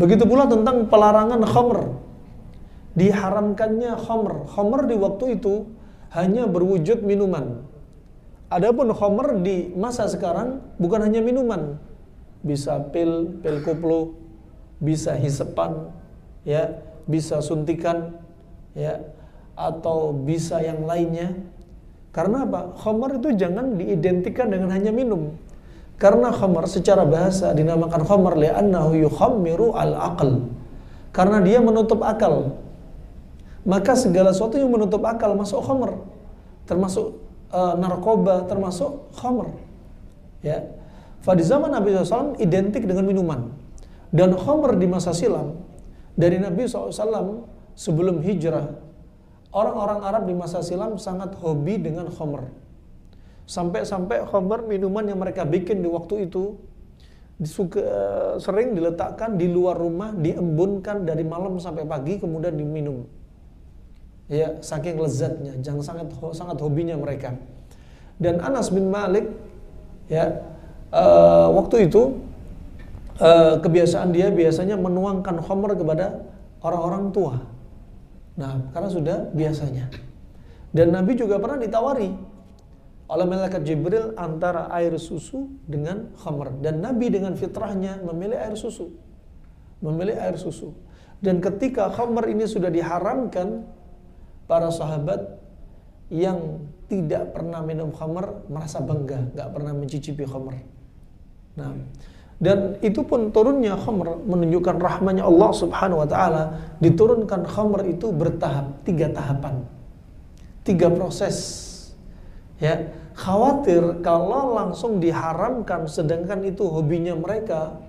Begitu pula tentang pelarangan khamr, diharamkannya khamr. Khamr di waktu itu hanya berwujud minuman. Adapun khamr di masa sekarang bukan hanya minuman, bisa pil koplo, bisa hisepan, ya, bisa suntikan, ya, atau bisa yang lainnya. Karena apa? Khamr itu jangan diidentikan dengan hanya minum. Karena khamr secara bahasa dinamakan khamr li'annahu yukhammiru al-aql. Karena dia menutup akal. Maka segala sesuatu yang menutup akal masuk khamr. Termasuk narkoba, termasuk khamr. Ya. Di zaman Nabi SAW identik dengan minuman. Dan khamr di masa silam dari Nabi SAW sebelum hijrah, orang-orang Arab di masa silam sangat hobi dengan khamr. Sampai-sampai khamr, minuman yang mereka bikin di waktu itu sering diletakkan di luar rumah, diembunkan dari malam sampai pagi, kemudian diminum. Ya, saking lezatnya, sangat hobinya mereka. Dan Anas bin Malik, ya, waktu itu kebiasaan dia biasanya menuangkan khamr kepada orang-orang tua. Nah, karena sudah biasanya. Dan Nabi juga pernah ditawari oleh malaikat Jibril antara air susu dengan khamr. Dan Nabi dengan fitrahnya memilih air susu. Memilih air susu. Dan ketika khamr ini sudah diharamkan, para sahabat yang tidak pernah minum khamr merasa bangga, gak pernah mencicipi khamr. Nah, dan itu pun turunnya khamr menunjukkan rahmatnya Allah Subhanahu wa taala. Diturunkan khamr itu bertahap, 3 tahapan, 3 proses. Ya, khawatir kalau langsung diharamkan sedangkan itu hobinya mereka,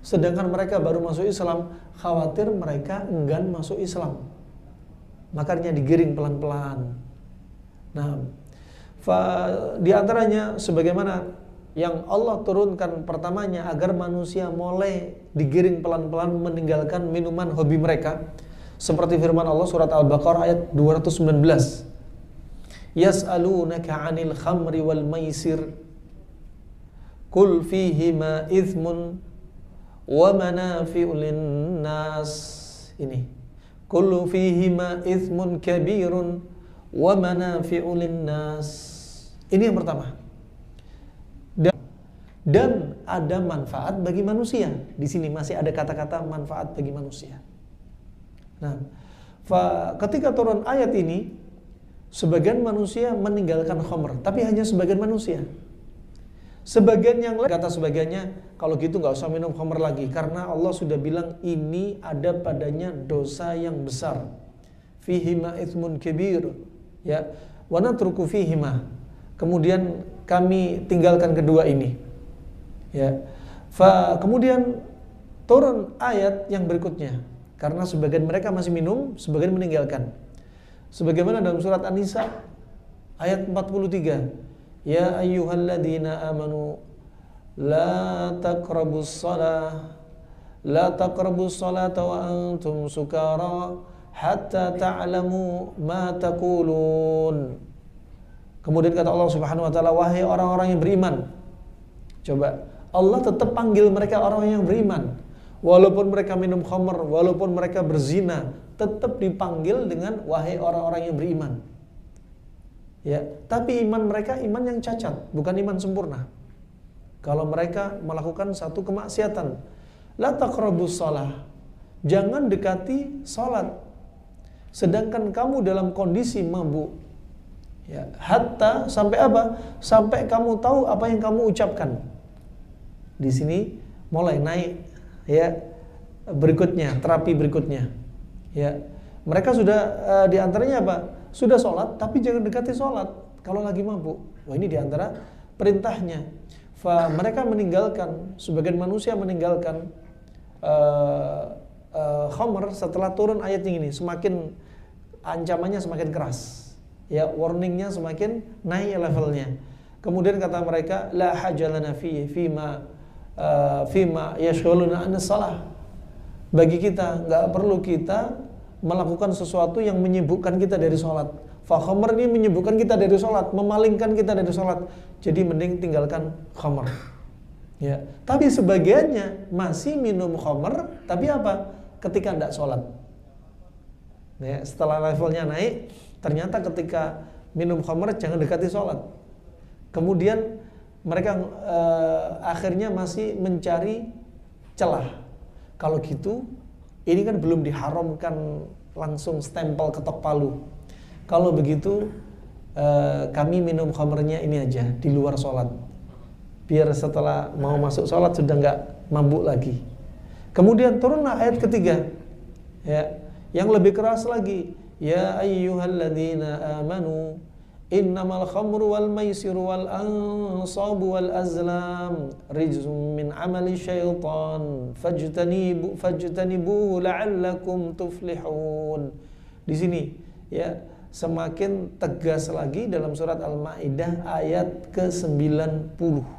sedangkan mereka baru masuk Islam, khawatir mereka enggan masuk Islam. Makanya digiring pelan-pelan. Nah, di antaranya sebagaimana yang Allah turunkan pertamanya agar manusia mulai digiring pelan-pelan meninggalkan minuman hobi mereka. Seperti firman Allah surat Al-Baqarah ayat 219. Yas'alunaka 'anil khamri wal maisir qul fihima ithmun wa manafi'u lin-nas. Ini kullu fihima ithmun kabirun wa manafi'u lin-nas. Ini yang pertama. Dan ada manfaat bagi manusia. Di sini masih ada kata-kata manfaat bagi manusia. Nah, ketika turun ayat ini, sebagian manusia meninggalkan khamr, tapi hanya sebagian manusia. Sebagian yang lain, kata sebagiannya, kalau gitu nggak usah minum khamr lagi, karena Allah sudah bilang ini ada padanya dosa yang besar. Fihima itsmun kabir, ya, wa natruku fihima. Kemudian kami tinggalkan kedua ini. Ya, kemudian turun ayat yang berikutnya, karena sebagian mereka masih minum, sebagian meninggalkan. Sebagaimana dalam surat An-Nisa ayat 43, ya ayyuhalladzina amanu la taqrabus salata wa antum sukara hatta ta'lamu ma taqulun. Kemudian kata Allah Subhanahu wa taala, wahai orang-orang yang beriman. Coba, Allah tetap panggil mereka orang yang beriman. Walaupun mereka minum khamr, walaupun mereka berzina, tetap dipanggil dengan wahai orang-orang yang beriman. Ya, tapi iman mereka iman yang cacat, bukan iman sempurna. Kalau mereka melakukan satu kemaksiatan, la taqrabus shalah, jangan dekati salat sedangkan kamu dalam kondisi mabuk. Ya, hatta sampai apa? Sampai kamu tahu apa yang kamu ucapkan. Di sini mulai naik, ya, berikutnya, terapi berikutnya. Ya, mereka sudah diantaranya apa? Sudah sholat, tapi jangan dekati sholat kalau lagi mabuk. Wah, ini diantara perintahnya. Mereka meninggalkan, sebagian manusia meninggalkan khamr setelah turun ayat ini. Semakin ancamannya semakin keras. Ya, warningnya semakin naik levelnya. Kemudian kata mereka, la hajalana fima yashghuluna an shalah. Bagi kita nggak perlu kita melakukan sesuatu yang menyibukkan kita dari sholat. Khamr ini menyibukkan kita dari sholat, memalingkan kita dari sholat. Jadi mending tinggalkan khamr. Ya, tapi sebagiannya masih minum khamr, tapi apa? Ketika tidak sholat. Ya, setelah levelnya naik, ternyata ketika minum khamr jangan dekati sholat. Kemudian mereka akhirnya masih mencari celah. Kalau gitu, ini kan belum diharamkan langsung stempel ketok palu. Kalau begitu, kami minum khamrnya ini aja di luar sholat. Biar setelah mau masuk sholat sudah nggak mabuk lagi. Kemudian turunlah ayat ketiga, ya, yang lebih keras lagi. Ya ayyuhalladzina amanu innamal khamru wal maisiru wal ansabu wal azlam rijzum min amali syaitan fajtanibuhu la'allakum tuflihun. Di sini ya semakin tegas lagi dalam surat Al-Maidah ayat ke-90.